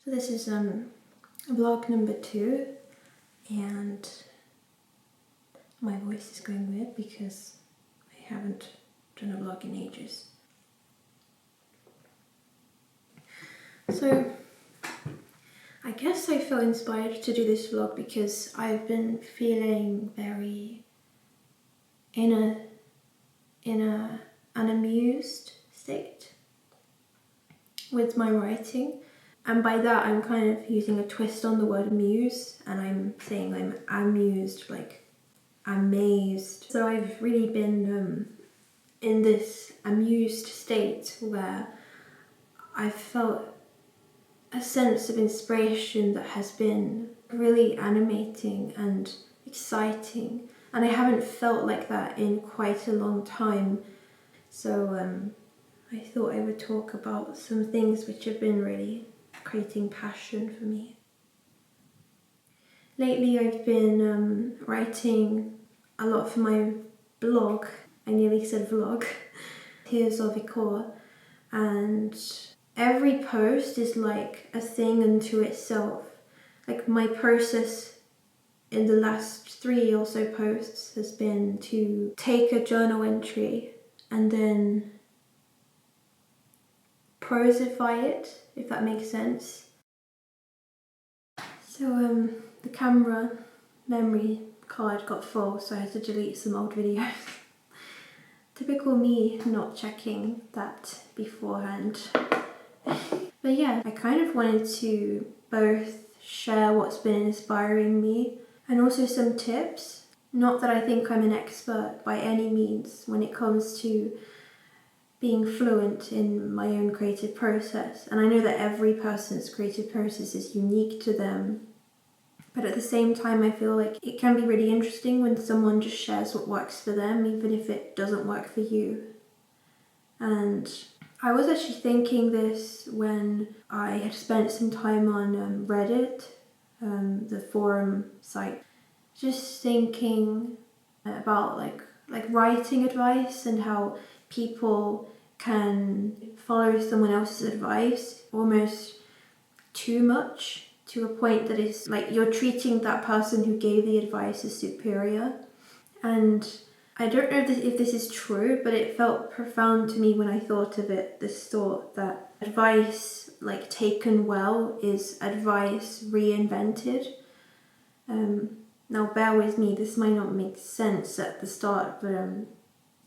So this is vlog number 2, and my voice is going weird because I haven't done a vlog in ages. So I guess I felt inspired to do this vlog because I've been feeling very in an amused state with my writing. And by that, I'm kind of using a twist on the word muse, and I'm saying I'm amused, like amazed. So I've really been in this amused state where I've felt a sense of inspiration that has been really animating and exciting. And I haven't felt like that in quite a long time. So I thought I would talk about some things which have been really creating passion for me. Lately I've been writing a lot for my blog. I nearly said vlog. Tears of Hval, and every post is like a thing unto itself. Like my process in the last 3 or so posts has been to take a journal entry and then prosify it, if that makes sense. So the camera memory card got full, so I had to delete some old videos. Typical me not checking that beforehand. But yeah, I kind of wanted to both share what's been inspiring me and also some tips. Not that I think I'm an expert by any means when it comes to being fluent in my own creative process. And I know that every person's creative process is unique to them. But at the same time, I feel like it can be really interesting when someone just shares what works for them, even if it doesn't work for you. And I was actually thinking this when I had spent some time on Reddit, the forum site, just thinking about like writing advice and how people can follow someone else's advice almost too much, to a point that it's like you're treating that person who gave the advice as superior. And I don't know if this is true, but it felt profound to me when I thought of it, this thought that advice like taken well is advice reinvented. Now bear with me, this might not make sense at the start, but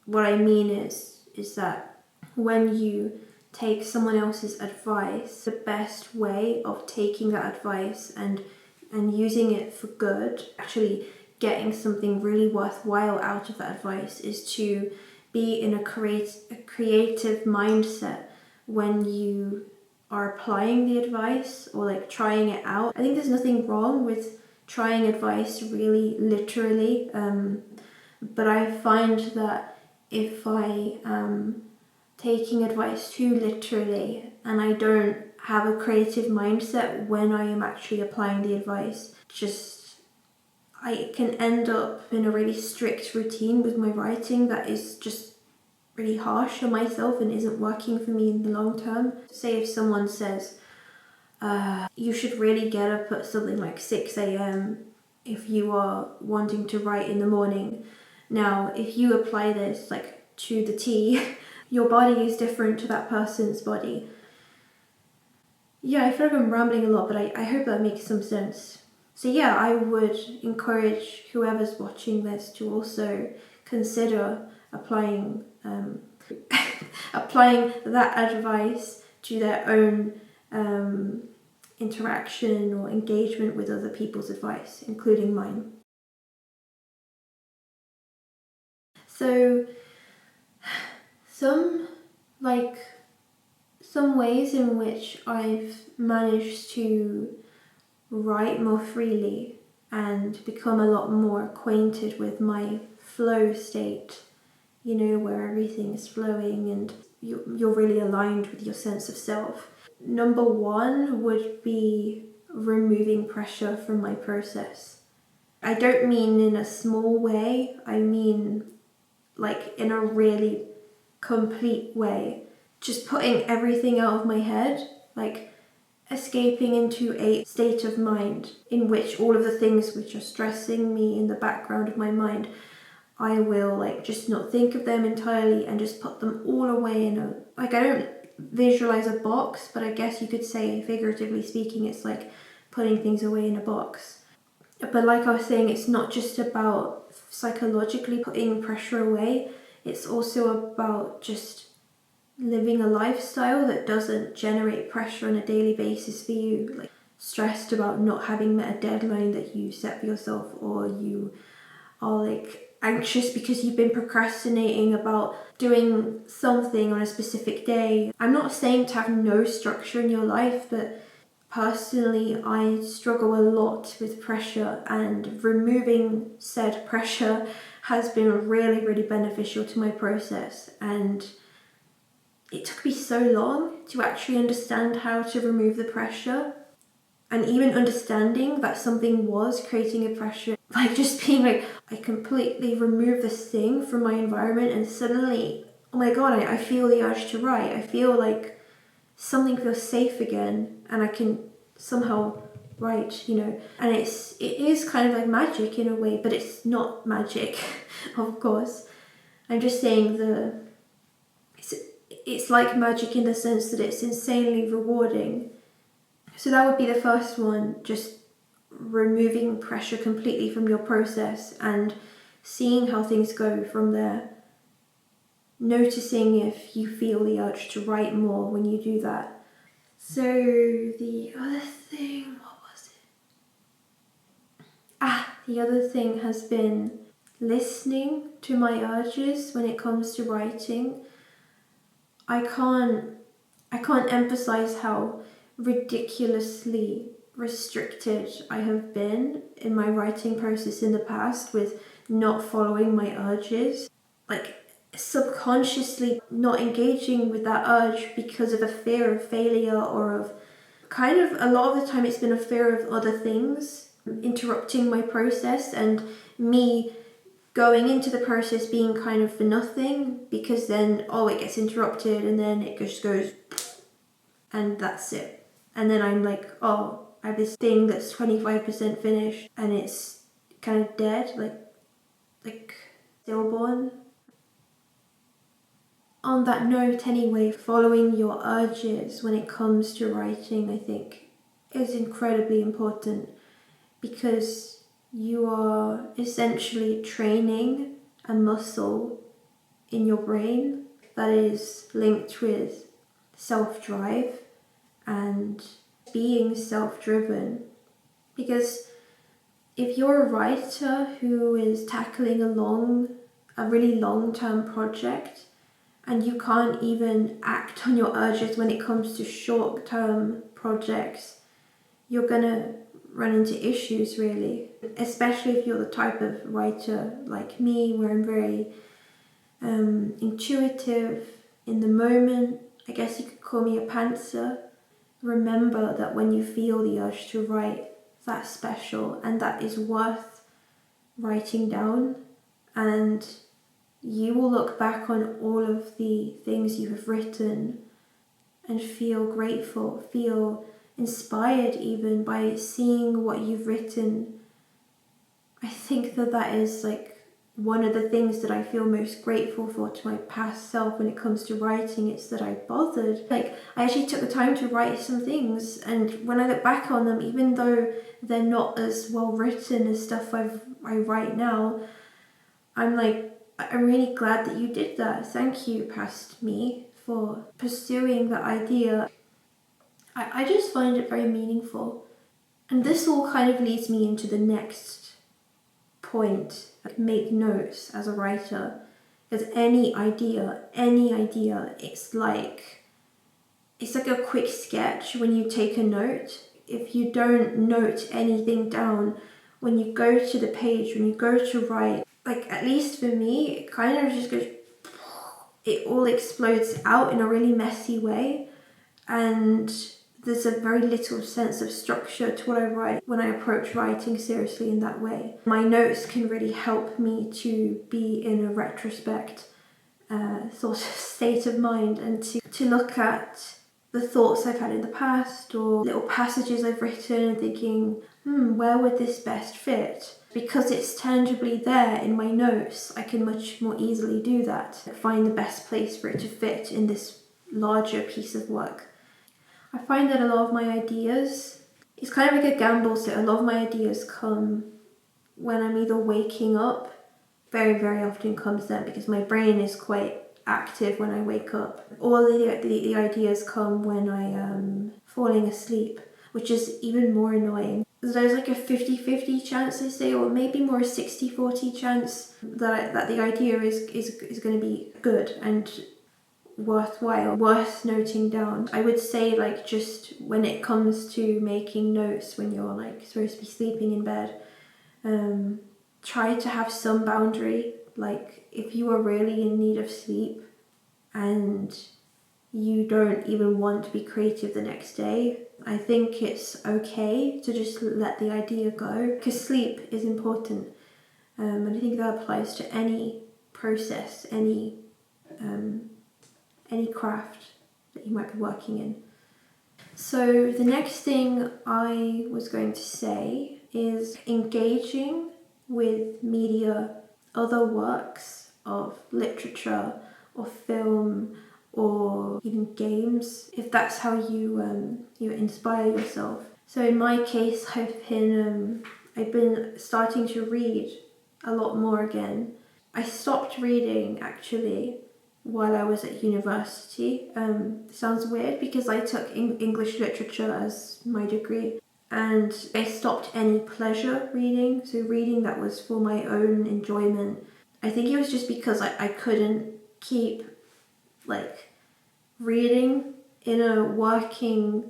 what I mean is that when you take someone else's advice, the best way of taking that advice and using it for good, actually getting something really worthwhile out of that advice, is to be in a creative mindset when you are applying the advice or like trying it out. I think there's nothing wrong with trying advice really literally, but I find that if I am taking advice too literally and I don't have a creative mindset when I am actually applying the advice, I can end up in a really strict routine with my writing that is just really harsh on myself and isn't working for me in the long term. Say if someone says, you should really get up at something like 6 a.m. if you are wanting to write in the morning. Now, if you apply this like to the T, your body is different to that person's body. Yeah, I feel like I'm rambling a lot, but I hope that makes some sense. So yeah, I would encourage whoever's watching this to also consider applying applying that advice to their own interaction or engagement with other people's advice, including mine. So some ways in which I've managed to write more freely and become a lot more acquainted with my flow state, you know, where everything is flowing and you're really aligned with your sense of self. Number 1 would be removing pressure from my process. I don't mean in a small way, I mean like in a really complete way. Just putting everything out of my head, like escaping into a state of mind in which all of the things which are stressing me in the background of my mind, I will like just not think of them entirely and just put them all away in a, like, I don't visualize a box, but I guess you could say, figuratively speaking, it's like putting things away in a box. But like I was saying, it's not just about psychologically putting pressure away, it's also about just living a lifestyle that doesn't generate pressure on a daily basis for you, like stressed about not having met a deadline that you set for yourself, or you are like anxious because you've been procrastinating about doing something on a specific day. I'm not saying to have no structure in your life, but personally I struggle a lot with pressure, and removing said pressure has been really, really beneficial to my process. And it took me so long to actually understand how to remove the pressure, and even understanding that something was creating a pressure, like just being like, I completely remove this thing from my environment and suddenly, oh my god, I feel the urge to write. I feel like something feels safe again and I can somehow write, you know. And it is kind of like magic in a way, but it's not magic, of course. I'm just saying it's like magic in the sense that it's insanely rewarding. So that would be the first one, just removing pressure completely from your process and seeing how things go from there. Noticing if you feel the urge to write more when you do that. So the other thing, what was it? The other thing has been listening to my urges when it comes to writing. I can't emphasize how ridiculously restricted I have been in my writing process in the past with not following my urges. Like subconsciously not engaging with that urge because of a fear of failure, or of kind of, a lot of the time it's been a fear of other things interrupting my process, and me going into the process being kind of for nothing, because then it gets interrupted and then it just goes and that's it. And then I'm like, I have this thing that's 25% finished and it's kind of dead, like stillborn. On that note anyway, following your urges when it comes to writing, I think, is incredibly important, because you are essentially training a muscle in your brain that is linked with self-drive and being self-driven. Because if you're a writer who is tackling a really long-term project, and you can't even act on your urges when it comes to short-term projects, you're gonna run into issues, really. Especially if you're the type of writer like me, where I'm very intuitive, in the moment. I guess you could call me a pantser. Remember that when you feel the urge to write, that's special and that is worth writing down, and you will look back on all of the things you have written and feel grateful, feel inspired even by seeing what you've written. I think that is like one of the things that I feel most grateful for to my past self when it comes to writing. It's that I bothered. Like, I actually took the time to write some things, and when I look back on them, even though they're not as well written as stuff I write now, I'm like, I'm really glad that you did that. Thank you, past me, for pursuing that idea. I just find it very meaningful. And this all kind of leads me into the next point. Make notes as a writer. Because any idea, it's like a quick sketch when you take a note. If you don't note anything down, when you go to the page, when you go to write, like, at least for me, it kind of just goes, it all explodes out in a really messy way, and there's a very little sense of structure to what I write when I approach writing seriously in that way. My notes can really help me to be in a retrospect sort of state of mind, and to look at the thoughts I've had in the past or little passages I've written and thinking, where would this best fit? Because it's tangibly there in my notes, I can much more easily do that. Find the best place for it to fit in this larger piece of work. I find that a lot of my ideas, it's kind of like a gamble, so a lot of my ideas come when I'm either waking up, very, very often comes then because my brain is quite active when I wake up. All the ideas come when I am falling asleep, which is even more annoying. There's like a 50-50 chance, I say, or maybe more a 60-40 chance that the idea is going to be good and worthwhile, worth noting down. I would say, like, just when it comes to making notes when you're like supposed to be sleeping in bed, try to have some boundary. Like, if you are really in need of sleep and you don't even want to be creative the next day, I think it's okay to just let the idea go, because sleep is important. And I think that applies to any process, any craft that you might be working in. So the next thing I was going to say is engaging with media, other works of literature or film or even games, if that's how you inspire yourself. So in my case, I've been starting to read a lot more again. I stopped reading actually while I was at university. Sounds weird because I took English literature as my degree, and I stopped any pleasure reading, so reading that was for my own enjoyment. I think it was just because I couldn't keep like reading in a working,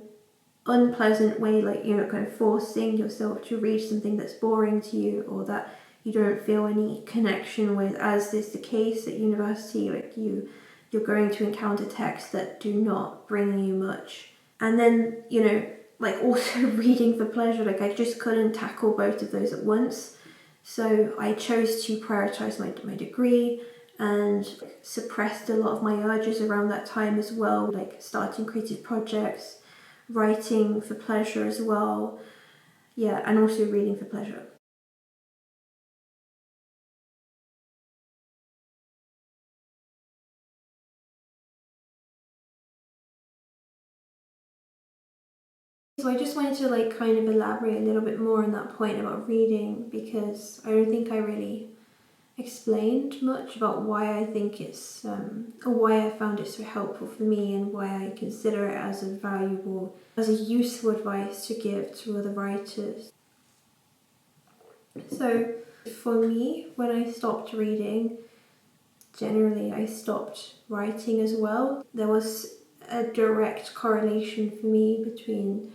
unpleasant way, like, you know, kind of forcing yourself to read something that's boring to you or that you don't feel any connection with, as is the case at university. Like, you're going to encounter texts that do not bring you much. And then, you know, like, also reading for pleasure, like, I just couldn't tackle both of those at once. So I chose to prioritize my degree and suppressed a lot of my urges around that time as well, like starting creative projects, writing for pleasure as well, yeah, and also reading for pleasure. So I just wanted to like kind of elaborate a little bit more on that point about reading, because I don't think I really explained much about why I think it's, or why I found it so helpful for me and why I consider it as a useful advice to give to other writers. So for me, when I stopped reading, generally I stopped writing as well. There was a direct correlation for me between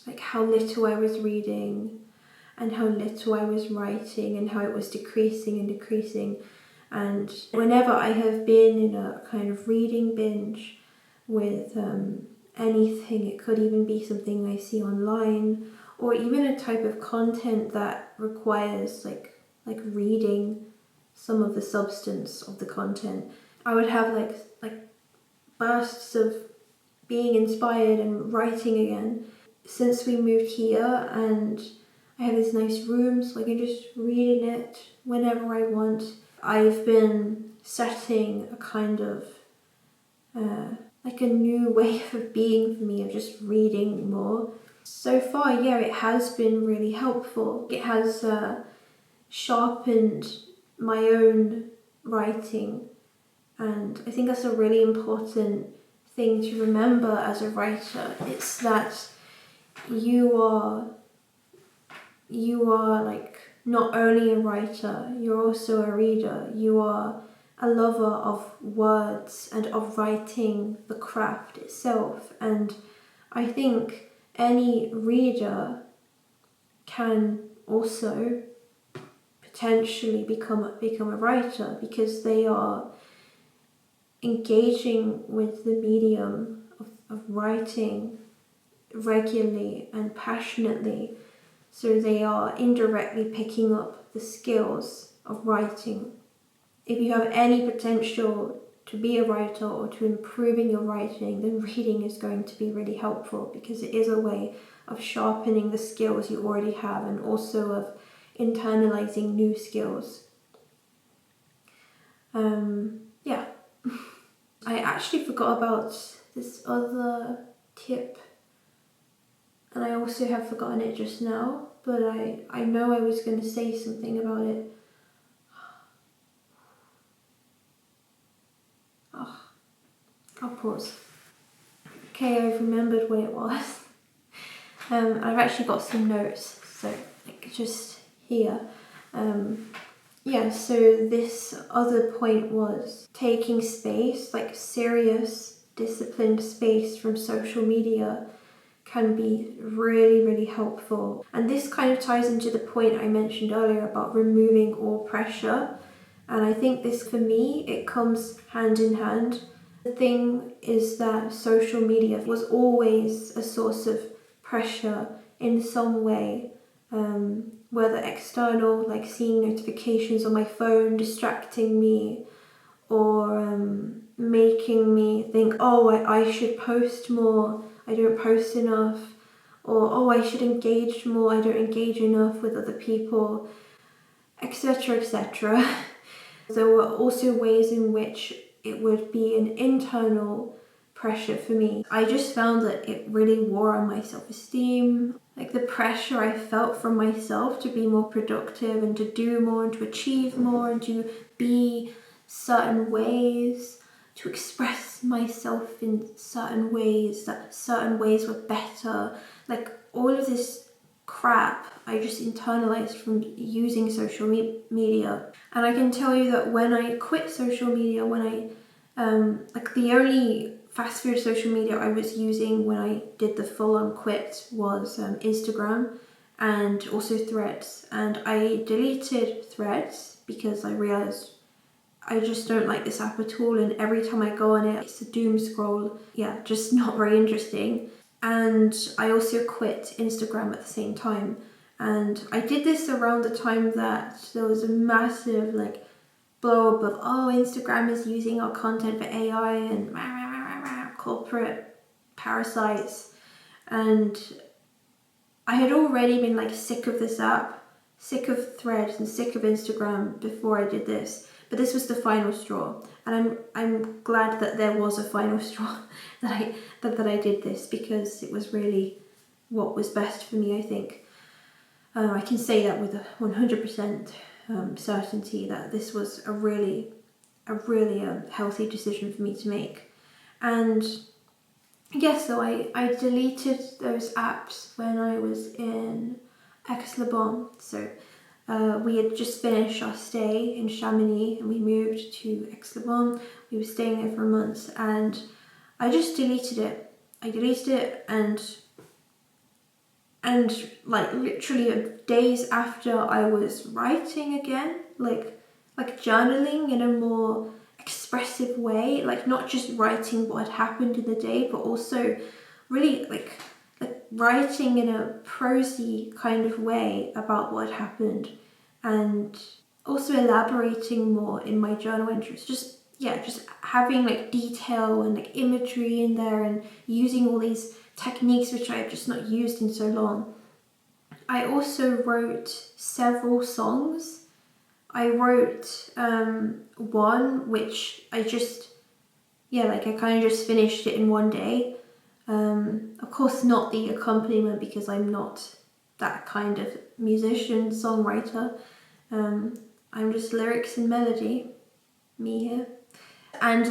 like how little I was reading and how little I was writing and how it was decreasing and decreasing. And whenever I have been in a kind of reading binge with anything, it could even be something I see online or even a type of content that requires like reading some of the substance of the content, I would have like bursts of being inspired and writing again. Since we moved here and I have this nice room, so I can just read in it whenever I want, I've been setting a kind of like a new way of being for me, of just reading more. So far, yeah, it has been really helpful. It has sharpened my own writing, and I think that's a really important thing to remember as a writer. It's that you are like not only a writer, you're also a reader. You are a lover of words and of writing the craft itself, and I think any reader can also potentially become a writer, because they are engaging with the medium of writing regularly and passionately, so they are indirectly picking up the skills of writing. If you have any potential to be a writer or to improving your writing, then reading is going to be really helpful, because it is a way of sharpening the skills you already have and also of internalizing new skills. Yeah. I actually forgot about this other tip, and I also have forgotten it just now, but I know I was going to say something about it. Oh, I'll pause. Okay, I've remembered what it was. I've actually got some notes, so like just here. Yeah, so this other point was taking space, like serious, disciplined space from social media can be really, really helpful. And this kind of ties into the point I mentioned earlier about removing all pressure. And I think this, for me, it comes hand in hand. The thing is that social media was always a source of pressure in some way. Whether external, like seeing notifications on my phone distracting me, or making me think, oh, I should post more, I don't post enough, or oh, I should engage more, I don't engage enough with other people, etc., etc. There were also ways in which it would be an internal pressure for me. I just found that it really wore on my self-esteem. Like the pressure I felt from myself to be more productive and to do more and to achieve more and to be certain ways, to express myself in certain ways, that certain ways were better. Like all of this crap I just internalized from using social media. And I can tell you that when I quit social media, when I like the only fast food social media I was using when I did the full-on quit was Instagram and also Threads. And I deleted Threads because I realized I just don't like this app at all, and every time I go on it, it's a doom scroll. Yeah, just not very interesting. And I also quit Instagram at the same time. And I did this around the time that there was a massive like blow up of, oh, Instagram is using our content for AI and corporate parasites. And I had already been like sick of this app, sick of Threads and sick of Instagram before I did this. But this was the final straw, and I'm glad that there was a final straw that I did this, because it was really what was best for me. I think I can say that with a 100% certainty that this was a really healthy decision for me to make. And yeah, so I deleted those apps when I was in Aix-les-Bains. So we had just finished our stay in Chamonix and we moved to Aix-les-Bains. We were staying there for months, and I just deleted it. I deleted it, and like literally days after I was writing again, like journaling in a more expressive way, like not just writing what had happened in the day, but also really like writing in a prosy kind of way about what had happened, and also elaborating more in my journal entries. Just having like detail and like imagery in there, and using all these techniques which I have just not used in so long. I also wrote several songs. I wrote one which I kind of just finished it in one day. Of course not the accompaniment, because I'm not that kind of musician, songwriter. I'm just lyrics and melody, me here. And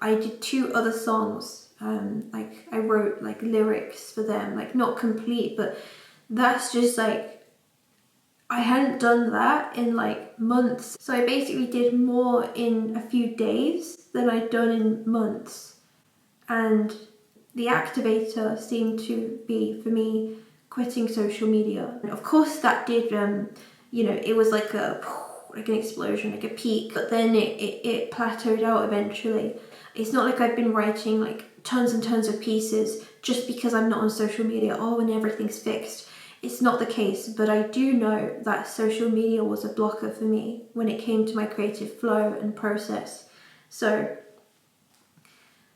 I did two other songs. Like I wrote like lyrics for them, like not complete, but that's just like, I hadn't done that in like months. So I basically did more in a few days than I'd done in months. And the activator seemed to be, for me, quitting social media. And of course that did, it was like an explosion, like a peak, but then it plateaued out eventually. It's not like I've been writing like tons and tons of pieces just because I'm not on social media, and everything's fixed. It's not the case, but I do know that social media was a blocker for me when it came to my creative flow and process. So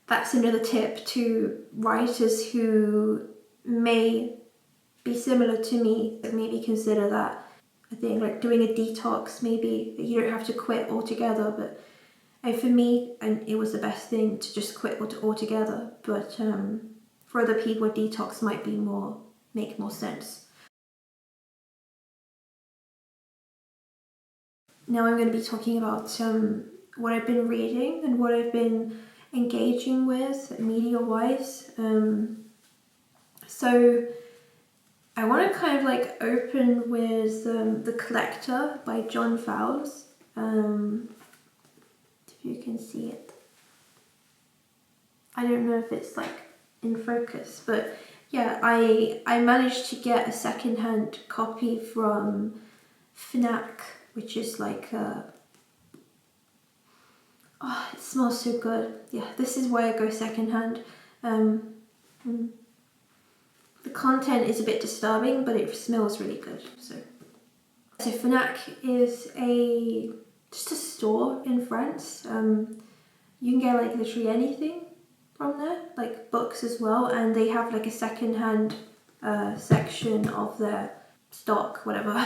that's another tip to writers who may be similar to me. Maybe consider that. I think like doing a detox, maybe you don't have to quit altogether, but for me, and it was the best thing to just quit altogether. But for other people, a detox might make more sense. Now I'm going to be talking about what I've been reading and what I've been engaging with media-wise. So I want to kind of like open with The Collector by John Fowles. If you can see it. I don't know if it's like in focus, but yeah, I managed to get a secondhand copy from Fnac, which is like oh, it smells so good. Yeah, this is why I go secondhand. The content is a bit disturbing, but it smells really good. So Fnac is just a store in France. You can get like literally anything from there, like books as well, and they have like a secondhand section of their stock, whatever.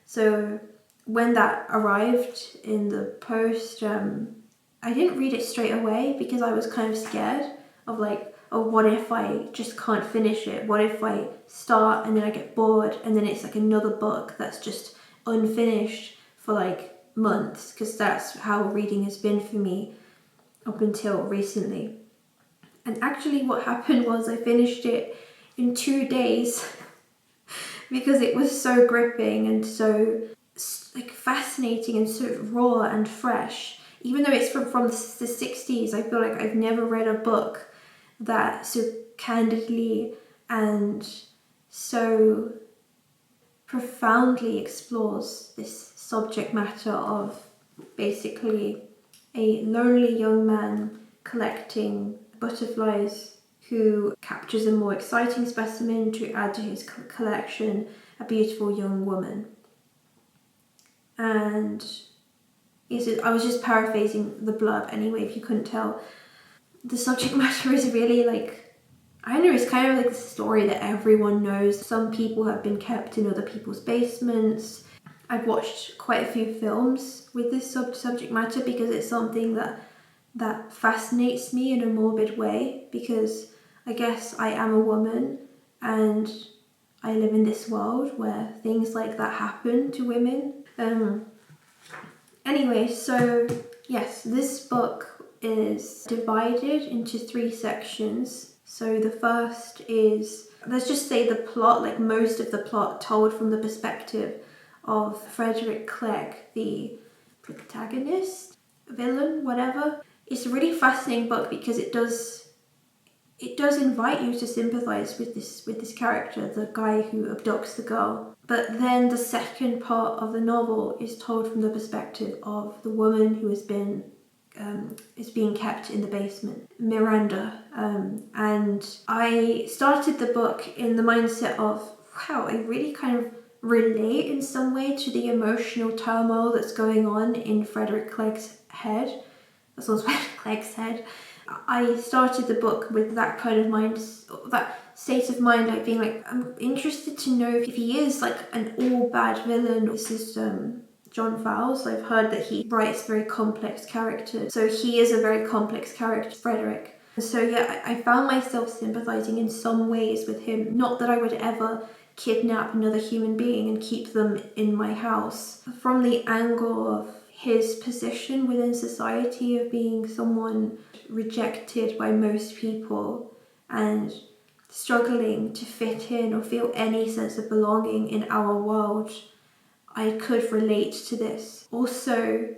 So when that arrived in the post, I didn't read it straight away because I was kind of scared of like, oh, what if I just can't finish it? What if I start and then I get bored and then it's like another book that's just unfinished for like months? Because that's how reading has been for me up until recently. And actually what happened was I finished it in 2 days because it was so gripping and so like fascinating and so raw and fresh. Even though it's from the 60s, I feel like I've never read a book that so candidly and so profoundly explores this subject matter of basically a lonely young man collecting butterflies who captures a more exciting specimen to add to his collection, a beautiful young woman. And I was just paraphrasing the blurb anyway, if you couldn't tell. The subject matter is really like, I don't know, it's kind of like a story that everyone knows. Some people have been kept in other people's basements. I've watched quite a few films with this subject matter because it's something that fascinates me in a morbid way, because I guess I am a woman and I live in this world where things like that happen to women. Anyway, so yes, this book is divided into 3 sections. So the first is, let's just say the plot, like most of the plot told from the perspective of Frederick Clegg, the protagonist, villain, whatever. It's a really fascinating book because it does invite you to sympathize with this character, the guy who abducts the girl. But then the second part of the novel is told from the perspective of the woman who is being kept in the basement, Miranda. And I started the book in the mindset of, wow, I really kind of relate in some way to the emotional turmoil that's going on in Frederick Clegg's head. That sounds like Clegg's head. I started the book with that kind of mind, that state of mind, like being like, I'm interested to know if he is like an all bad villain. This is John Fowles. I've heard that he writes very complex characters. So he is a very complex character, Frederick. So yeah, I found myself sympathizing in some ways with him. Not that I would ever kidnap another human being and keep them in my house. From the angle of his position within society of being someone rejected by most people and struggling to fit in or feel any sense of belonging in our world, I could relate to this. Also,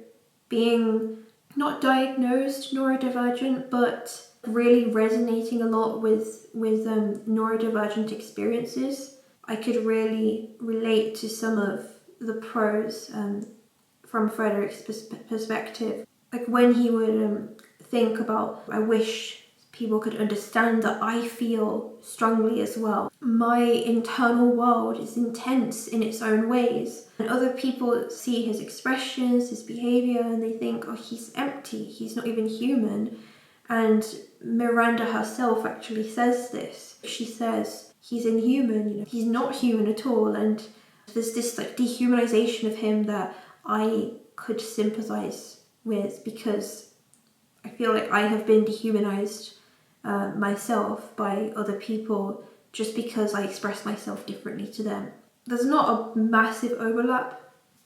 being not diagnosed neurodivergent, but really resonating a lot with neurodivergent experiences, I could really relate to some of the prose from Frederick's perspective. Like when he would think about, I wish people could understand that I feel strongly as well. My internal world is intense in its own ways. And other people see his expressions, his behaviour, and they think, oh, he's empty, he's not even human. And Miranda herself actually says this. She says he's inhuman, he's not human at all, and there's this like dehumanization of him that I could sympathize with, because I feel like I have been dehumanized myself by other people just because I express myself differently to them. There's not a massive overlap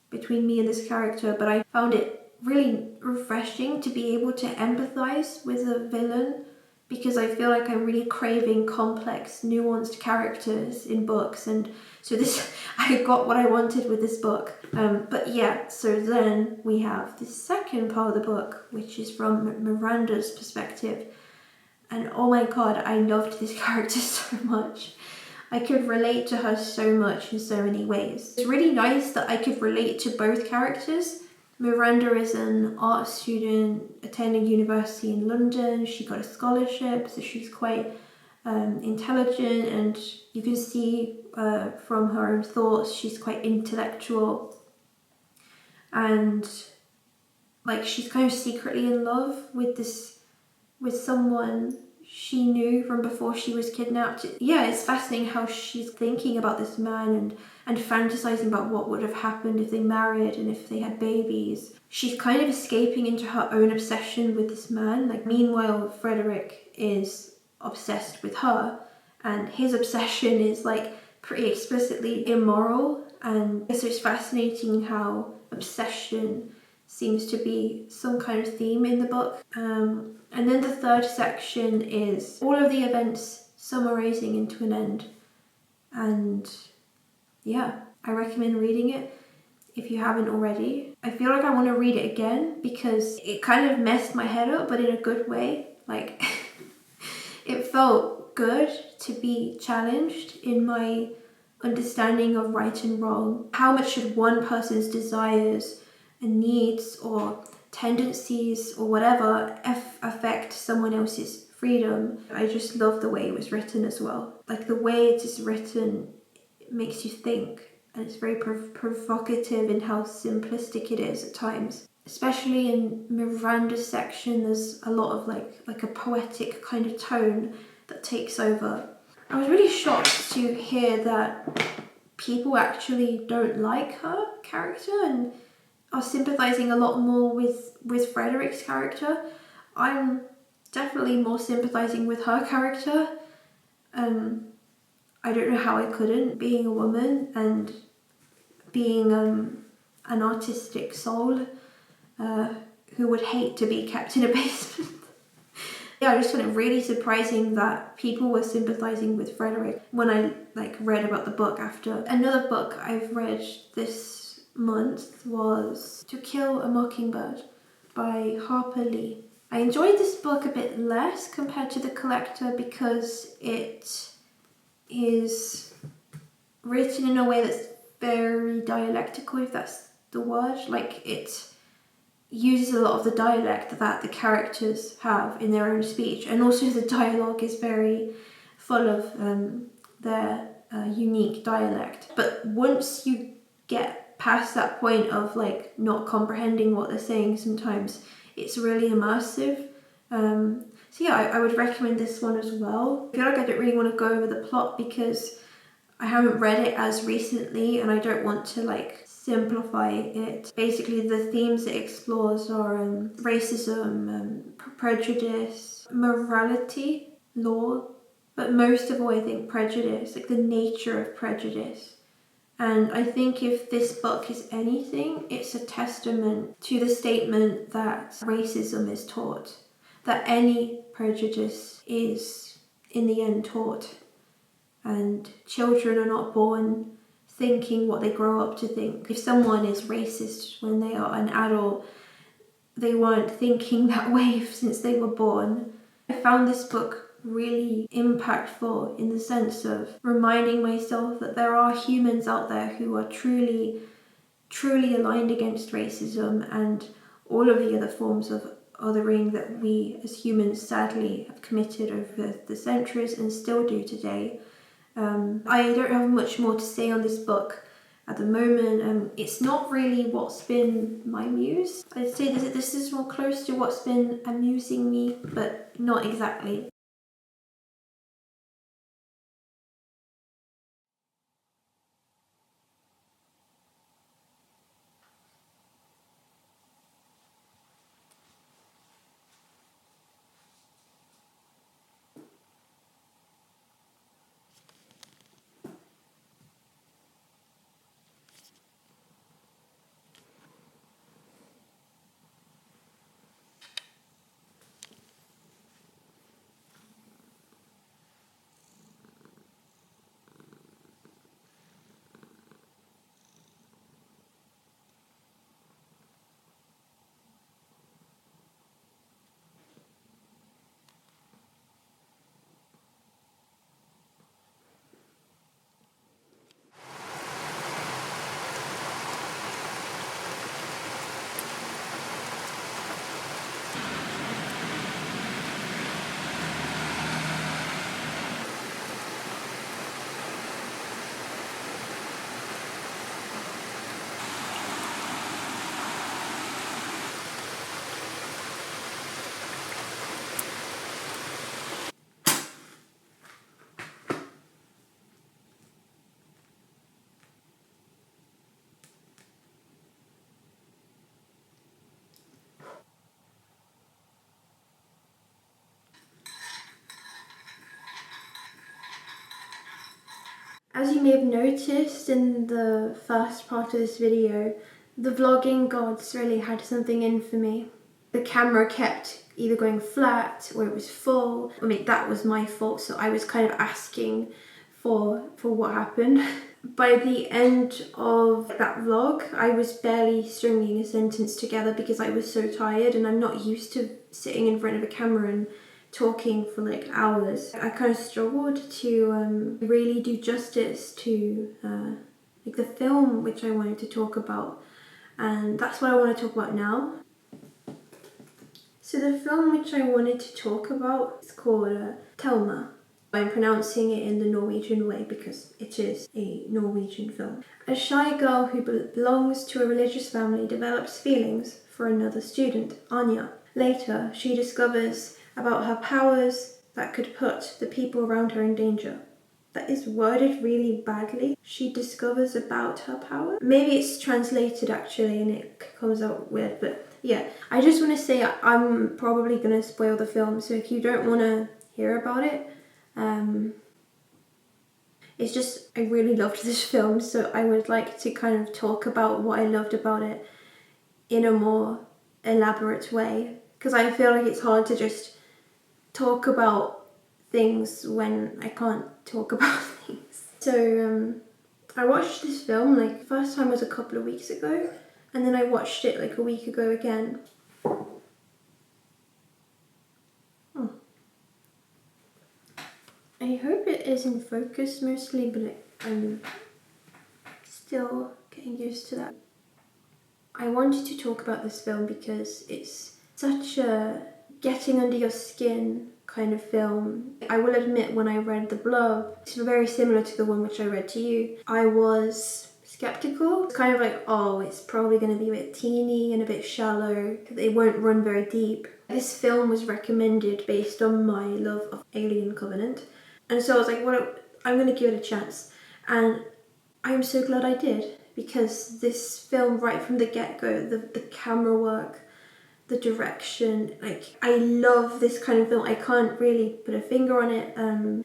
between me and this character, but I found it really refreshing to be able to empathize with a villain, because I feel like I'm really craving complex, nuanced characters in books, and so this I got what I wanted with this book. But yeah, so then we have the second part of the book, which is from Miranda's perspective, and oh my god, I loved this character so much. I could relate to her so much in so many ways. It's really nice that I could relate to both characters. Miranda is an art student attending university in London. She got a scholarship, so she's quite intelligent, and you can see from her own thoughts she's quite intellectual, and like she's kind of secretly in love with someone she knew from before she was kidnapped. Yeah, it's fascinating how she's thinking about this man and fantasizing about what would have happened if they married and if they had babies. She's kind of escaping into her own obsession with this man. Like, meanwhile, Frederick is obsessed with her, and his obsession is like pretty explicitly immoral. And so it's fascinating how obsession seems to be some kind of theme in the book. And then the third section is all of the events summarizing into an end. And yeah, I recommend reading it if you haven't already. I feel like I want to read it again because it kind of messed my head up, but in a good way. Like, it felt good to be challenged in my understanding of right and wrong. How much should one person's desires and needs or tendencies or whatever affect someone else's freedom? I just love the way it was written as well. Like, the way it is written, it makes you think, and it's very provocative in how simplistic it is at times. Especially in Miranda's section, there's a lot of like a poetic kind of tone that takes over. I was really shocked to hear that people actually don't like her character and are sympathizing a lot more with Frederick's character. I'm definitely more sympathizing with her character. I don't know how I couldn't, being a woman and being an artistic soul who would hate to be kept in a basement. Yeah, I just found it really surprising that people were sympathizing with Frederick when I read about the book after. Another book I've read this month was To Kill a Mockingbird by Harper Lee. I enjoyed this book a bit less compared to The Collector because it is written in a way that's very dialectical, if that's the word. Like, it uses a lot of the dialect that the characters have in their own speech, and also the dialogue is very full of their unique dialect. But once you get past that point of not comprehending what they're saying, sometimes it's really immersive. So yeah, I would recommend this one as well. I feel like I don't really want to go over the plot because I haven't read it as recently and I don't want to simplify it. Basically, the themes it explores are racism, prejudice, morality, law, but most of all I think prejudice, the nature of prejudice. And I think if this book is anything, it's a testament to the statement that racism is taught, that any prejudice is in the end taught, and children are not born thinking what they grow up to think. If someone is racist when they are an adult, they weren't thinking that way since they were born. I found this book really impactful in the sense of reminding myself that there are humans out there who are truly aligned against racism and all of the other forms of othering that we as humans sadly have committed over the centuries and still do today. I don't have much more to say on this book. at the moment. It's not really what's been my muse. I'd say this is more close to what's been amusing me, but not exactly. As you may have noticed in the first part of this video, the vlogging gods really had something in for me. The camera kept either going flat or it was full. I mean, that was my fault, so I was kind of asking for what happened. By the end of that vlog, I was barely stringing a sentence together because I was so tired, and I'm not used to sitting in front of a camera and talking for like hours. I kind of struggled to really do justice to like the film which I wanted to talk about, and that's what I want to talk about now. So the film which I wanted to talk about is called Thelma. I'm pronouncing it in the Norwegian way because it is a Norwegian film. A shy girl who belongs to a religious family develops feelings for another student, Anya. Later, she discovers about her powers that could put the people around her in danger. That is worded really badly. She discovers about her power. Maybe it's translated actually and it comes out weird, but yeah. I just want to say I'm probably going to spoil the film, so if you don't want to hear about it, it's just, I really loved this film, so I would like to kind of talk about what I loved about it in a more elaborate way, because I feel like it's hard to just talk about things when I can't talk about things. So I watched this film, like, first time was a couple of weeks ago, and then I watched it like a week ago again. I hope it is in focus mostly, but I'm still getting used to that. I wanted to talk about this film because it's such a getting under your skin kind of film. I will admit, when I read the blurb, it's very similar to the one which I read to you. I was skeptical. It's kind of like, oh, it's probably going to be a bit teeny and a bit shallow. It won't run very deep. This film was recommended based on my love of Alien Covenant. And so I was like, well, I'm going to give it a chance. And I'm so glad I did, because this film, right from the get-go, the camera work, the direction, like, I love this kind of film. I can't really put a finger on it.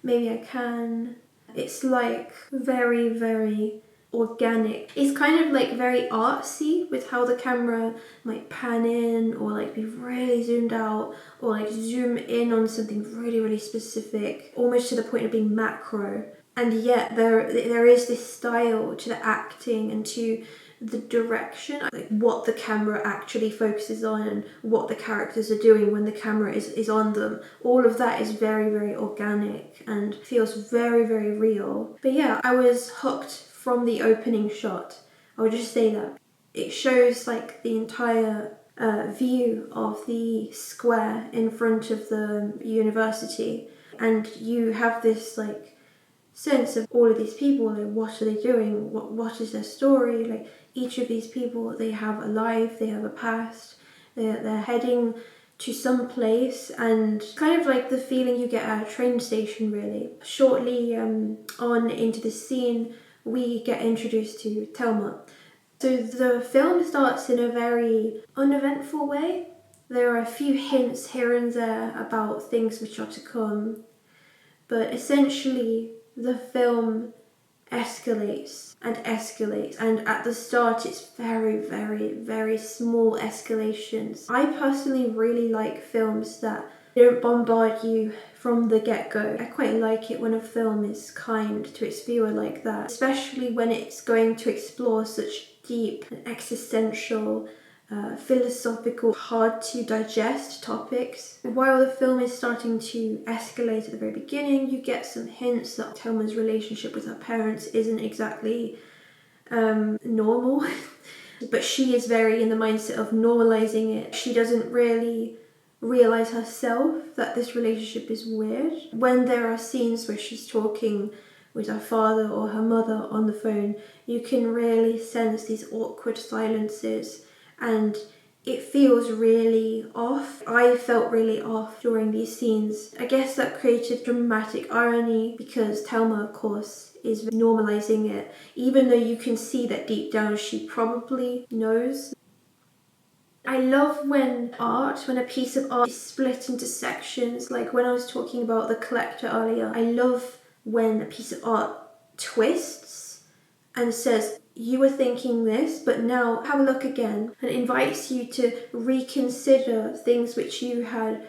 Maybe I can. It's like very, very organic. It's kind of like very artsy with how the camera might pan in or like be really zoomed out or like zoom in on something really, really specific, almost to the point of being macro. And yet there is this style to the acting and to the direction, like what the camera actually focuses on and what the characters are doing when the camera is on them. All of that is very, very organic and feels very, very real. But yeah, I was hooked from the opening shot. I would just say that. It shows like the entire view of the square in front of the university, and you have this like sense of all of these people. Like, what are they doing? What is their story? Like, each of these people, they have a life, they have a past, they're heading to some place, and kind of like the feeling you get at a train station, really. Shortly on into the scene, we get introduced to Thelma. So the film starts in a very uneventful way. There are a few hints here and there about things which are to come, but essentially the film escalates and escalates, and at the start it's very, very, very small escalations. I personally really like films that don't bombard you from the get-go. I quite like it when a film is kind to its viewer like that, especially when it's going to explore such deep and existential, philosophical, hard to digest topics. While the film is starting to escalate at the very beginning, you get some hints that Thelma's relationship with her parents isn't exactly normal, but she is very in the mindset of normalizing it. She doesn't really realize herself that this relationship is weird. When there are scenes where she's talking with her father or her mother on the phone, you can really sense these awkward silences, and it feels really off. I felt really off during these scenes. I guess that created dramatic irony because Thelma, of course, is normalizing it, even though you can see that deep down she probably knows. I love when a piece of art is split into sections, like when I was talking about The Collector earlier. I love when a piece of art twists and says, you were thinking this, but now have a look again, and invites you to reconsider things which you had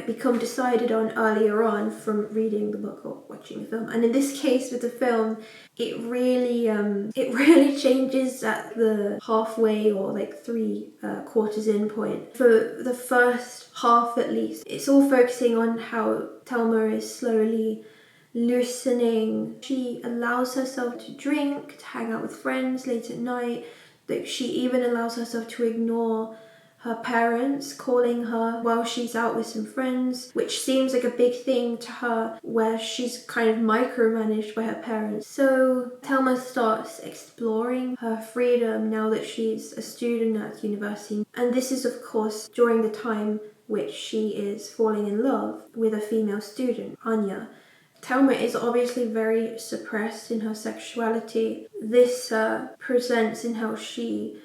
become decided on earlier on from reading the book or watching the film. And in this case with the film, it really changes at the halfway or like 3/4 in point. For the first half at least, it's all focusing on how Thelma is slowly loosening. She allows herself to drink, to hang out with friends late at night. Like, she even allows herself to ignore her parents calling her while she's out with some friends, which seems like a big thing to her, where she's kind of micromanaged by her parents. So Thelma starts exploring her freedom now that she's a student at university. And this is, of course, during the time which she is falling in love with a female student, Anya. Thelma is obviously very suppressed in her sexuality. This presents in how she,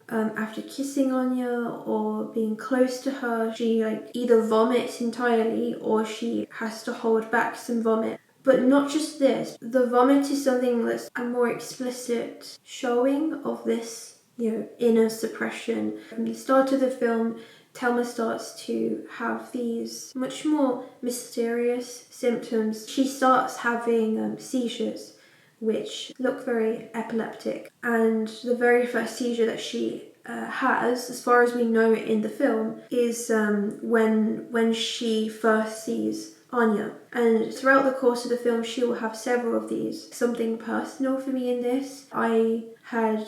after kissing Anya or being close to her, she either vomits entirely or she has to hold back some vomit. But not just this, the vomit is something that's a more explicit showing of this, inner suppression. From the start of the film, Thelma starts to have these much more mysterious symptoms. She starts having seizures, which look very epileptic. And the very first seizure that she has, as far as we know in the film, is when she first sees Anya. And throughout the course of the film, she will have several of these. Something personal for me in this, I had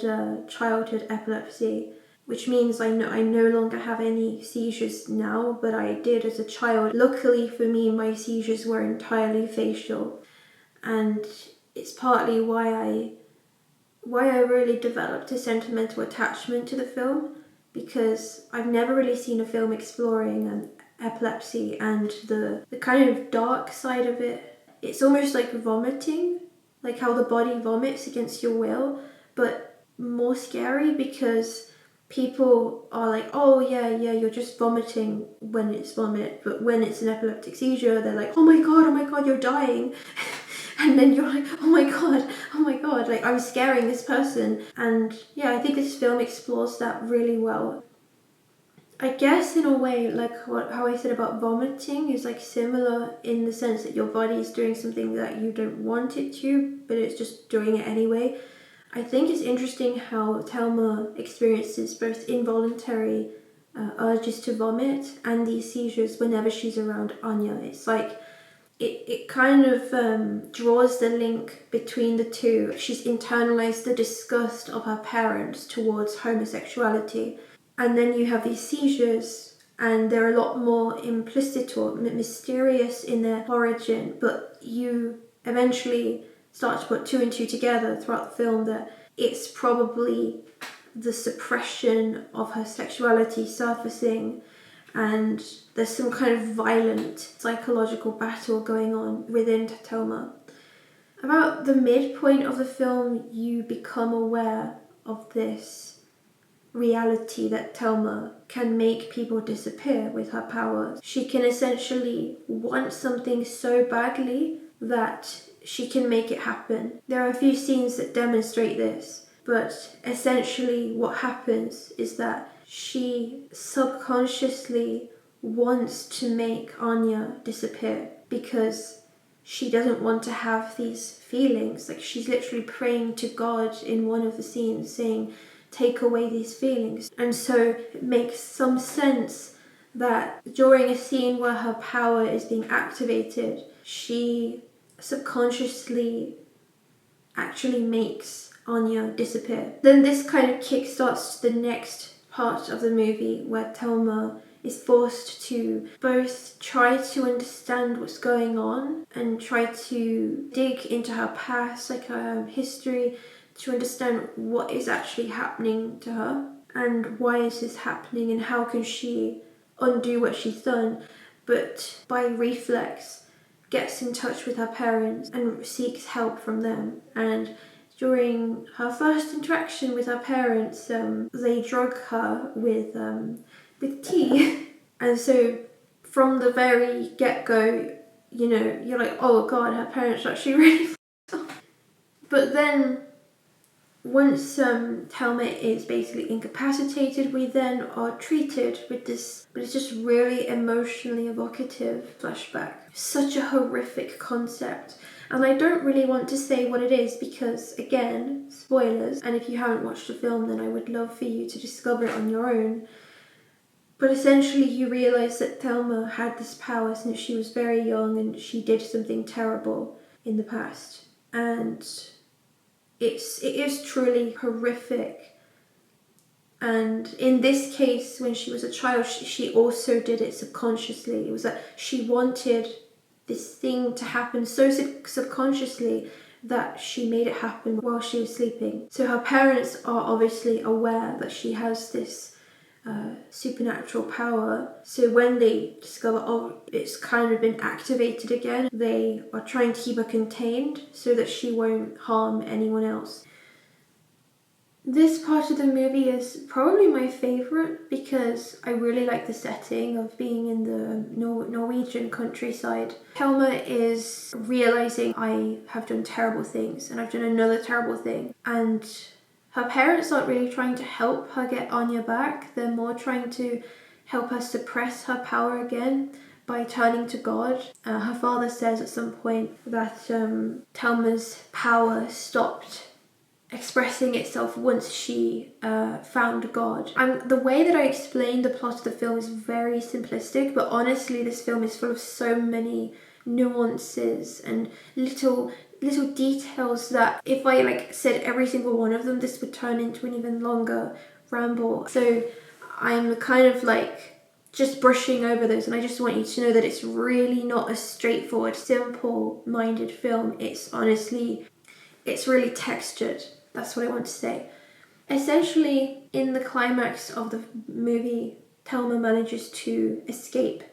childhood epilepsy, which means I no longer have any seizures now, but I did as a child. Luckily for me, my seizures were entirely facial, and it's partly why I really developed a sentimental attachment to the film, because I've never really seen a film exploring epilepsy and the kind of dark side of it. It's almost like vomiting, like how the body vomits against your will, but more scary because people are like, oh yeah, you're just vomiting when it's vomit, but when it's an epileptic seizure, they're like, oh my god, you're dying. And then you're like, oh my god, like I'm scaring this person. And yeah, I think this film explores that really well. I guess in a way, like how I said about vomiting is like similar in the sense that your body is doing something that you don't want it to, but it's just doing it anyway. I think it's interesting how Thelma experiences both involuntary urges to vomit and these seizures whenever she's around Anya. It's like it kind of draws the link between the two. She's internalized the disgust of her parents towards homosexuality, and then you have these seizures, and they're a lot more implicit or mysterious in their origin, but you eventually start to put two and two together throughout the film that it's probably the suppression of her sexuality surfacing, and there's some kind of violent psychological battle going on within Thelma. About the midpoint of the film, you become aware of this reality that Thelma can make people disappear with her powers. She can essentially want something so badly that she can make it happen. There are a few scenes that demonstrate this, but essentially what happens is that she subconsciously wants to make Anya disappear because she doesn't want to have these feelings. Like, she's literally praying to God in one of the scenes saying, take away these feelings. And so it makes some sense that during a scene where her power is being activated, she subconsciously actually makes Anya disappear. Then this kind of kickstarts the next part of the movie where Thelma is forced to both try to understand what's going on and try to dig into her past, like her history, to understand what is actually happening to her and why is this happening and how can she undo what she's done. But by reflex, gets in touch with her parents and seeks help from them. And during her first interaction with her parents, they drug her with tea. And so from the very get-go, you know, you're like, oh God, her parents are actually really f***ed up. But then once Thelma is basically incapacitated, we then are treated with this, but it's just really emotionally evocative flashback. Such a horrific concept. And I don't really want to say what it is because, again, spoilers, and if you haven't watched the film, then I would love for you to discover it on your own. But essentially you realise that Thelma had this power since she was very young and she did something terrible in the past. And it is truly horrific. And in this case, when she was a child, she also did it subconsciously. It was that she wanted this thing to happen so subconsciously that she made it happen while she was sleeping. So her parents are obviously aware that she has this supernatural power. So when they discover, oh, it's kind of been activated again, they are trying to keep her contained so that she won't harm anyone else. This part of the movie is probably my favourite because I really like the setting of being in the Norwegian countryside. Thelma is realising, I have done terrible things and I've done another terrible thing, and her parents aren't really trying to help her get Anya back. They're more trying to help her suppress her power again by turning to God. Her father says at some point that Thelma's power stopped expressing itself once she found God. The way that I explained the plot of the film is very simplistic, but honestly this film is full of so many nuances and little details that if I said every single one of them, this would turn into an even longer ramble. So I'm kind of just brushing over those, and I just want you to know that it's really not a straightforward, simple-minded film. It's really textured. That's what I want to say. Essentially, in the climax of the movie, Thelma manages to escape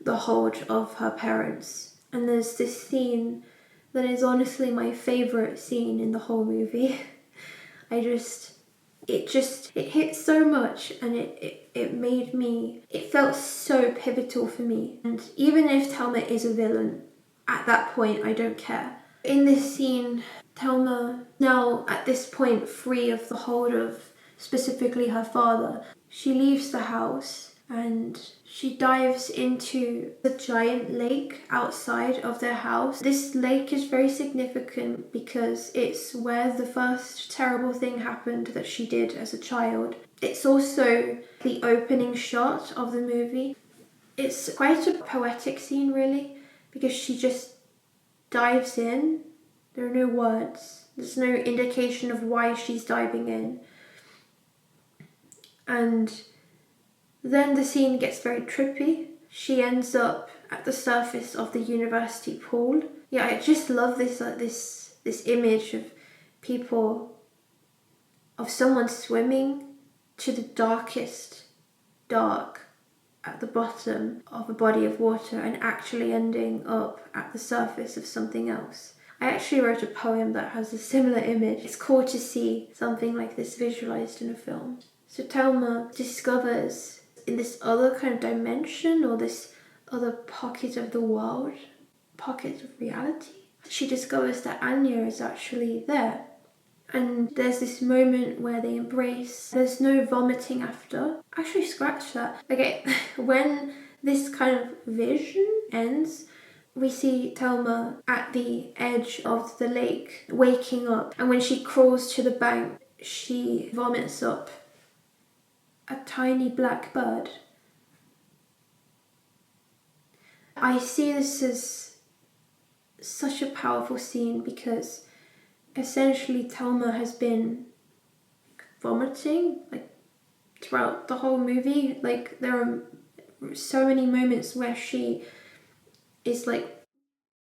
the hold of her parents. And there's this scene that is honestly my favourite scene in the whole movie. It hit so much, and it felt so pivotal for me. And even if Thelma is a villain, at that point I don't care. In this scene, Thelma, now at this point free of the hold of specifically her father, she leaves the house and she dives into the giant lake outside of their house. This lake is very significant because it's where the first terrible thing happened that she did as a child. It's also the opening shot of the movie. It's quite a poetic scene, really, because she just dives in. There are no words. There's no indication of why she's diving in. And then the scene gets very trippy. she ends up at the surface of the university pool. Yeah, I just love this this image of people, of someone swimming to the darkest dark at the bottom of a body of water and actually ending up at the surface of something else. I actually wrote a poem that has a similar image. It's cool to see something like this visualized in a film. So Thelma discovers in this other kind of dimension, or this other pocket of the world, pocket of reality, she discovers that Anya is actually there. And there's this moment where they embrace. There's no vomiting after. Actually, scratch that. Okay, when this kind of vision ends, we see Thelma at the edge of the lake, waking up. And when she crawls to the bank, she vomits up a tiny black bird. I see this as such a powerful scene because essentially Thelma has been vomiting like throughout the whole movie. Like there are so many moments where she is like,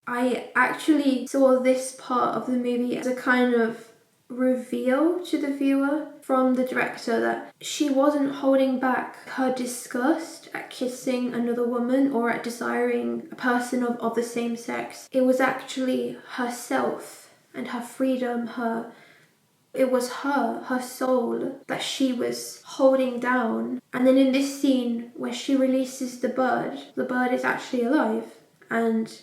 I actually saw this part of the movie as a kind of reveal to the viewer from the director that she wasn't holding back her disgust at kissing another woman or at desiring a person of the same sex. It was actually herself and her freedom, it was her soul that she was holding down. And then in this scene where she releases the bird is actually alive. And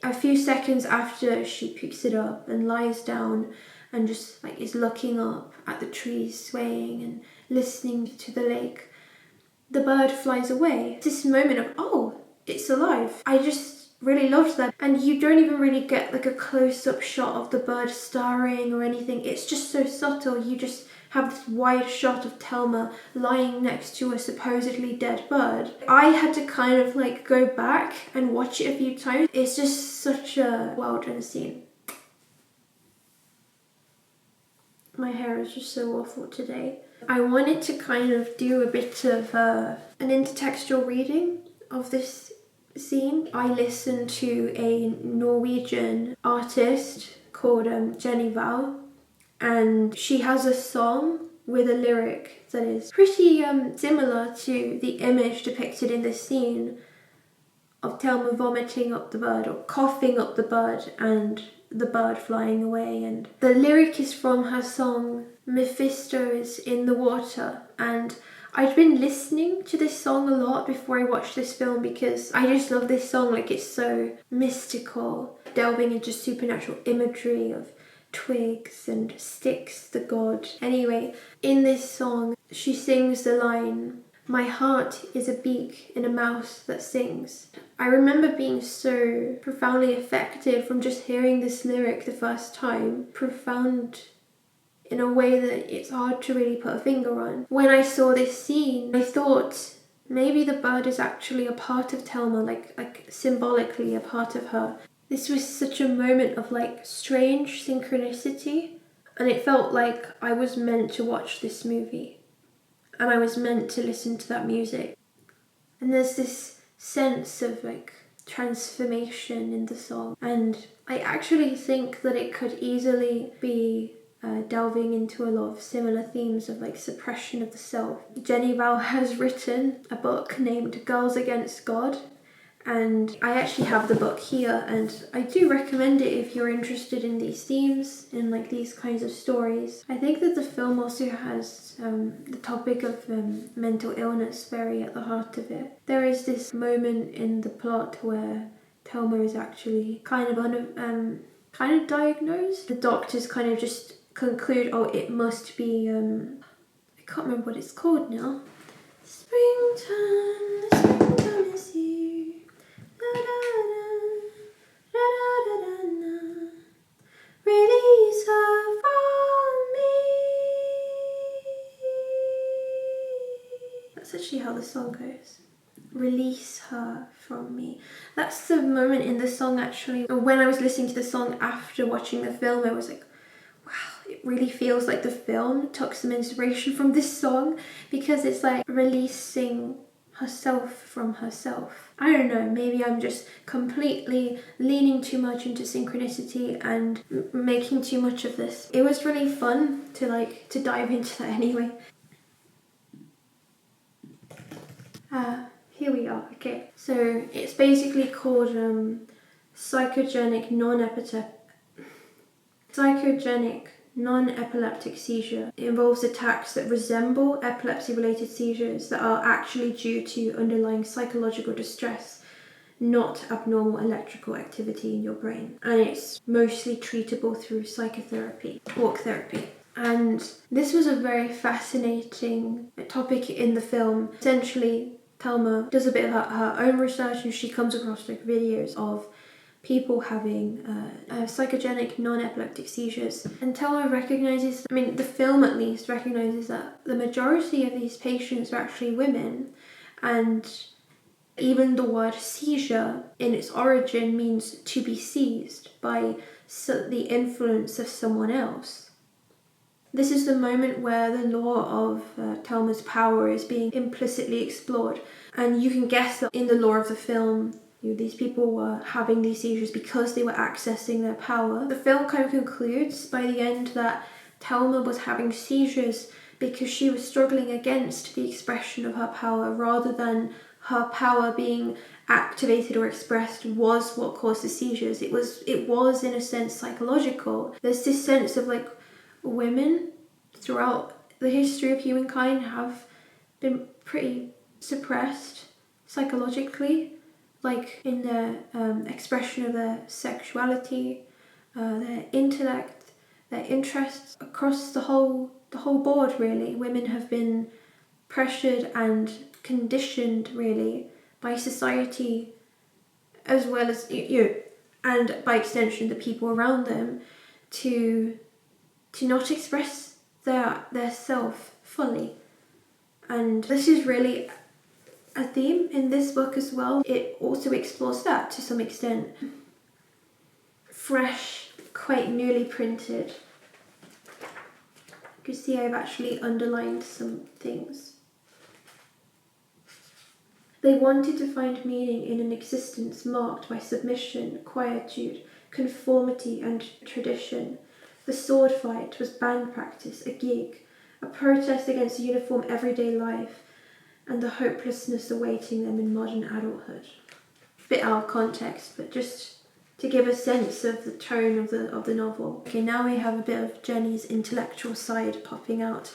a few seconds after she picks it up and lies down and just like is looking up at the trees swaying and listening to the lake, the bird flies away. It's this moment of, oh, it's alive. I just really loved that. And you don't even really get like a close-up shot of the bird stirring or anything. It's just so subtle. You just have this wide shot of Thelma lying next to a supposedly dead bird. I had to kind of like go back and watch it a few times. It's just such a well done scene. My hair is just so awful today. I wanted to kind of do a bit of an intertextual reading of this scene. I listened to a Norwegian artist called Hval, and she has a song with a lyric that is pretty similar to the image depicted in this scene of Thelma vomiting up the bird or coughing up the bird and the bird flying away. And the lyric is from her song Mephisto is in the Water, and I'd been listening to this song a lot before I watched this film because I just love this song. Like, it's so mystical, delving into supernatural imagery of twigs and Styx, the god. Anyway, in this song, she sings the line, "My heart is a beak in a mouth that sings." I remember being so profoundly affected from just hearing this lyric the first time. Profound in a way that it's hard to really put a finger on. When I saw this scene, I thought maybe the bird is actually a part of Thelma, like symbolically a part of her. This was such a moment of like strange synchronicity, and it felt like I was meant to watch this movie and I was meant to listen to that music. And there's this sense of like transformation in the song, and I actually think that it could easily be delving into a lot of similar themes of like suppression of the self. Hval has written a book named Girls Against God, and I actually have the book here, and I do recommend it if you're interested in these themes and like these kinds of stories. I think that the film also has the topic of mental illness very at the heart of it. There is this moment in the plot where Thelma is actually kind of diagnosed. The doctors kind of just conclude, oh, it must be I can't remember what it's called now. Springtime, the springtime is here. Da da da da da da da. Release her from me. That's actually how the song goes. Release her from me. That's the moment in the song actually. When I was listening to the song after watching the film, I was like, wow, it really feels like the film took some inspiration from this song, because it's like releasing herself from herself. I don't know, maybe I'm just completely leaning too much into synchronicity and making too much of this. It was really fun to dive into that anyway. Here we are. Okay, so it's basically called psychogenic non-epileptic seizure. It involves attacks that resemble epilepsy-related seizures that are actually due to underlying psychological distress, not abnormal electrical activity in your brain. And it's mostly treatable through psychotherapy, talk therapy. And this was a very fascinating topic in the film. Essentially, Thelma does a bit of her own research, and she comes across videos of people having psychogenic non-epileptic seizures. And Thelma recognises, the film at least recognises that the majority of these patients are actually women, and even the word seizure in its origin means to be seized by the influence of someone else. This is the moment where the law of Thelma's power is being implicitly explored. And you can guess that in the lore of the film, these people were having these seizures because they were accessing their power. The film kind of concludes by the end that Thelma was having seizures because she was struggling against the expression of her power, rather than her power being activated or expressed was what caused the seizures. It was in a sense psychological. There's this sense of women throughout the history of humankind have been pretty suppressed psychologically, in their expression of their sexuality, their intellect, their interests. Across the whole board, really, women have been pressured and conditioned, really, by society, as well as and by extension the people around them, to not express their self fully. And this is really a theme in this book as well. It also explores that to some extent. Fresh, quite newly printed. You can see I've actually underlined some things. They wanted to find meaning in an existence marked by submission, quietude, conformity and tradition. The sword fight was band practice, a gig, a protest against uniform everyday life and the hopelessness awaiting them in modern adulthood. Bit out of context, but just to give a sense of the tone of the novel. Okay, now we have a bit of Jenny's intellectual side popping out.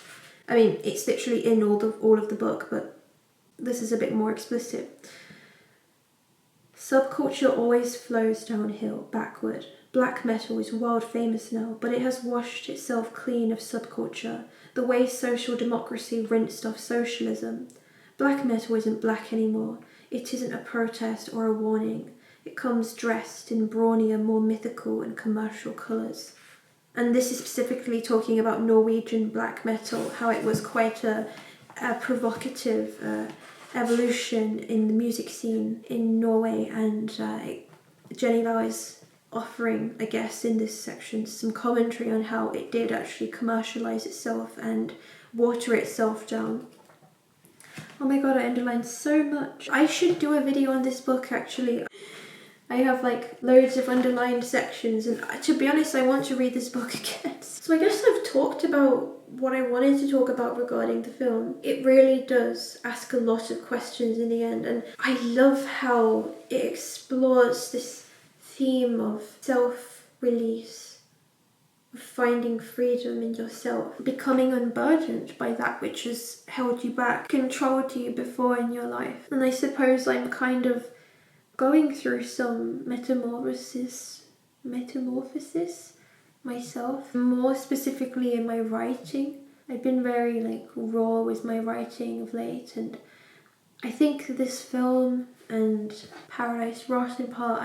It's literally in all of the book, but this is a bit more explicit. Subculture always flows downhill, backward. Black metal is world famous now, but it has washed itself clean of subculture, the way social democracy rinsed off socialism. Black metal isn't black anymore. It isn't a protest or a warning. It comes dressed in brawnier, more mythical and commercial colours. And this is specifically talking about Norwegian black metal, how it was quite a provocative evolution in the music scene in Norway, and Jenny Hval is offering, I guess, in this section some commentary on how it did actually commercialise itself and water itself down. Oh my god, I underlined so much. I should do a video on this book actually. I have loads of underlined sections, and to be honest, I want to read this book again. So I guess I've talked about what I wanted to talk about regarding the film. It really does ask a lot of questions in the end, and I love how it explores this theme of self-release, of finding freedom in yourself, becoming unburdened by that which has held you back, controlled you before in your life. And I suppose I'm kind of going through some metamorphosis myself, more specifically in my writing. I've been very raw with my writing of late, and I think this film and Paradise Rot in part,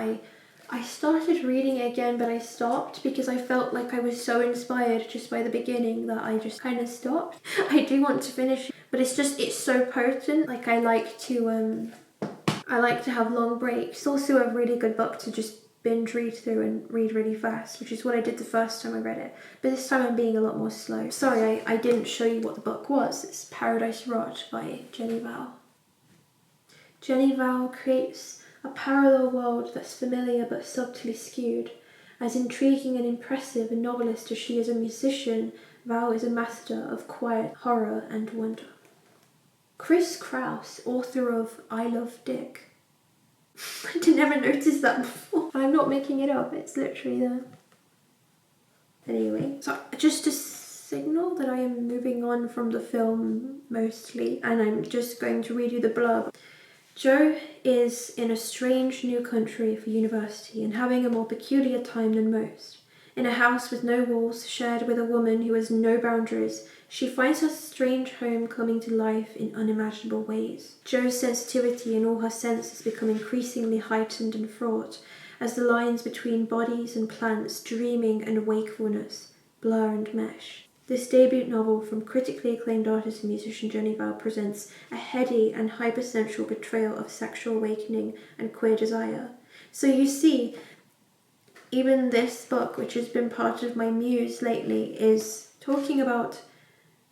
I started reading it again, but I stopped because I felt like I was so inspired just by the beginning that I just kind of stopped. I do want to finish it, but it's so potent. I like to have long breaks. It's also a really good book to just binge read through and read really fast, which is what I did the first time I read it. But this time I'm being a lot more slow. Sorry, I didn't show you what the book was. It's Paradise Rot by Jenny Hval. Hval creates a parallel world that's familiar but subtly skewed. As intriguing and impressive a novelist as she is a musician, Hval is a master of quiet horror and wonder. Chris Kraus, author of I Love Dick. I did never notice that before. I'm not making it up, it's literally there. Anyway, so just to signal that I am moving on from the film mostly, and I'm just going to read you the blurb. Joe is in a strange new country for university and having a more peculiar time than most. In a house with no walls, shared with a woman who has no boundaries, she finds her strange home coming to life in unimaginable ways. Joe's sensitivity in all her senses become increasingly heightened and fraught as the lines between bodies and plants, dreaming and wakefulness, blur and mesh. This debut novel from critically acclaimed artist and musician Hval presents a heady and hypersensual portrayal of sexual awakening and queer desire. So you see, even this book, which has been part of my muse lately, is talking about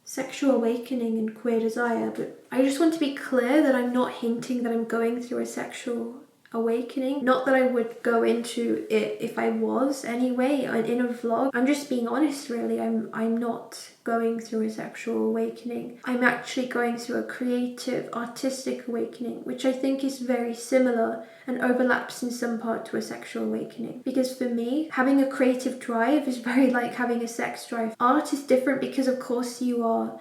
sexual awakening and queer desire, but I just want to be clear that I'm not hinting that I'm going through a sexual awakening. Not that I would go into it if I was anyway in a vlog. I'm just being honest really. I'm not going through a sexual awakening. I'm actually going through a creative, artistic awakening, which I think is very similar and overlaps in some part to a sexual awakening. Because for me, having a creative drive is very like having a sex drive. Art is different because of course you're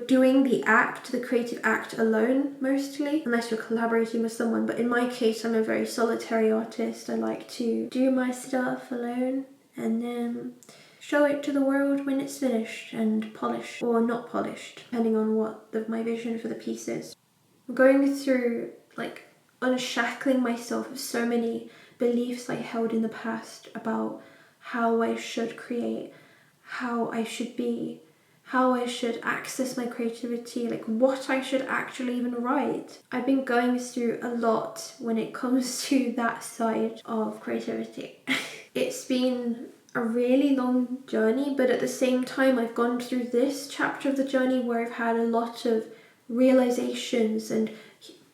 doing the act, the creative act alone mostly, unless you're collaborating with someone. But in my case, I'm a very solitary artist. I like to do my stuff alone and then show it to the world when it's finished and polished or not polished, depending on what my vision for the piece is. I'm going through like unshackling myself of so many beliefs I held in the past about how I should create, how I should be, how I should access my creativity, like what I should actually even write. I've been going through a lot when it comes to that side of creativity. It's been a really long journey, but at the same time I've gone through this chapter of the journey where I've had a lot of realizations and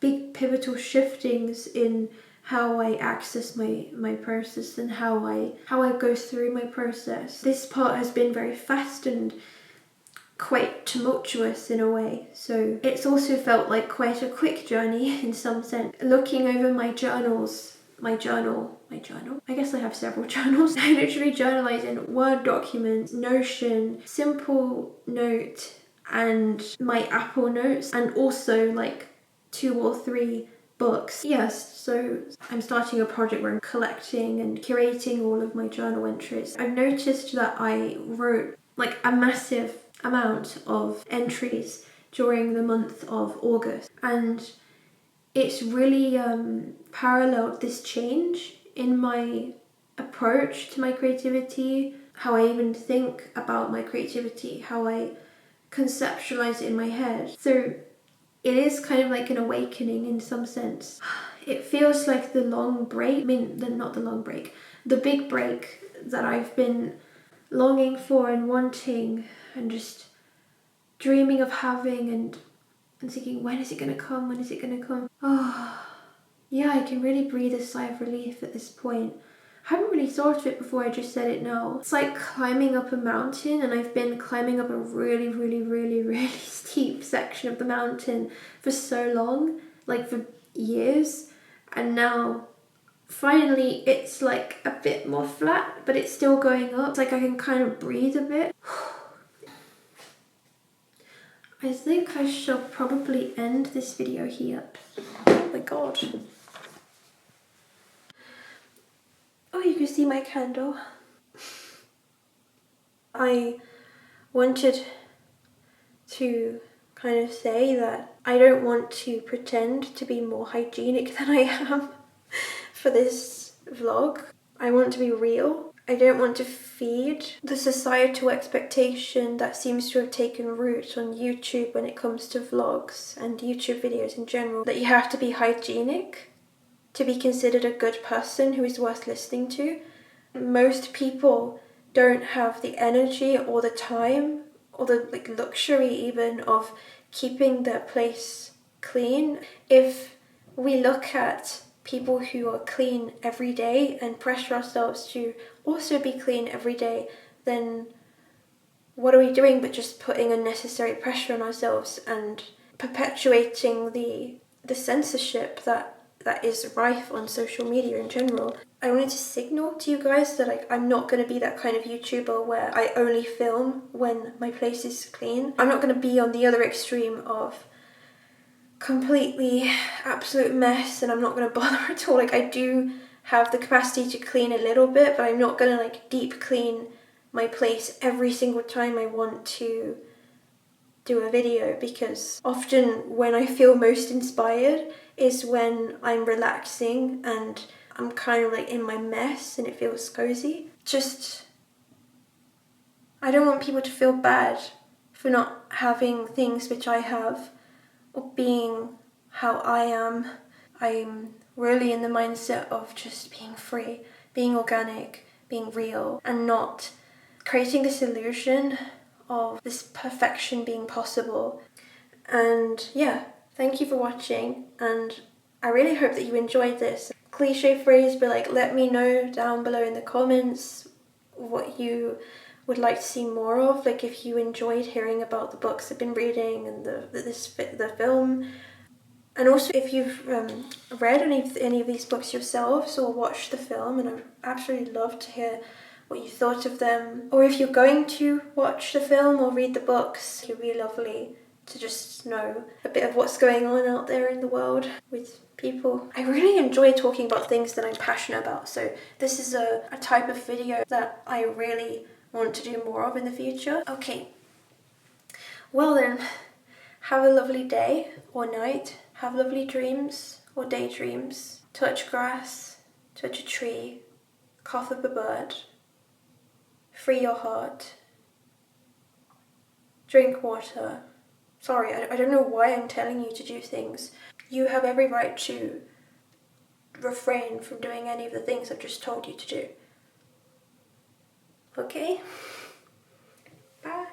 big pivotal shiftings in how I access my process and how I go through my process. This part has been very fast and quite tumultuous in a way, so it's also felt like quite a quick journey in some sense. Looking over my journals, my journal, I guess I have several journals. I literally journalize in Word documents, Notion, Simple Note, and my Apple Notes, and also like 2 or 3 books. Yes, so I'm starting a project where I'm collecting and curating all of my journal entries. I've noticed that I wrote like a massive amount of entries during the month of August, and it's really paralleled this change in my approach to my creativity, how I even think about my creativity, how I conceptualize it in my head. So it is kind of like an awakening in some sense. It feels like the long break, not the long break, the big break that I've been longing for and wanting and just dreaming of having and thinking, when is it going to come? When is it going to come? Oh, yeah, I can really breathe a sigh of relief at this point. I haven't really thought of it before, I just said it now. It's like climbing up a mountain, and I've been climbing up a really, really, really, really steep section of the mountain for so long, like for years, and now finally it's like a bit more flat, but it's still going up. It's like I can kind of breathe a bit. I think I shall probably end this video here. Oh my god. Oh, you can see my candle. I wanted to kind of say that I don't want to pretend to be more hygienic than I am for this vlog. I want to be real. I don't want to feed the societal expectation that seems to have taken root on YouTube when it comes to vlogs and YouTube videos in general, that you have to be hygienic to be considered a good person who is worth listening to. Most people don't have the energy or the time or the luxury even of keeping their place clean. If we look at people who are clean every day and pressure ourselves to also be clean every day, then what are we doing but just putting unnecessary pressure on ourselves and perpetuating the censorship that is rife on social media in general. I wanted to signal to you guys that like I'm not going to be that kind of YouTuber where I only film when my place is clean. I'm not going to be on the other extreme of completely absolute mess and I'm not going to bother at all. Like I do have the capacity to clean a little bit, but I'm not going to like deep clean my place every single time I want to do a video, because often when I feel most inspired is when I'm relaxing and I'm kind of like in my mess and it feels cozy. I don't want people to feel bad for not having things which I have or being how I am. I'm really in the mindset of just being free, being organic, being real, and not creating this illusion of this perfection being possible. And yeah, thank you for watching, and I really hope that you enjoyed this. Cliche phrase, but like let me know down below in the comments what you would like to see more of, like if you enjoyed hearing about the books I've been reading and the film. And also if you've read any of these books yourselves or watched the film, and I'd absolutely love to hear what you thought of them. Or if you're going to watch the film or read the books, it would be lovely to just know a bit of what's going on out there in the world with people. I really enjoy talking about things that I'm passionate about, so this is a type of video that I really want to do more of in the future. Okay, well then, have a lovely day or night, have lovely dreams or daydreams, touch grass, touch a tree, cough up a bird, free your heart, drink water. Sorry, I don't know why I'm telling you to do things. You have every right to refrain from doing any of the things I've just told you to do. Okay? Bye.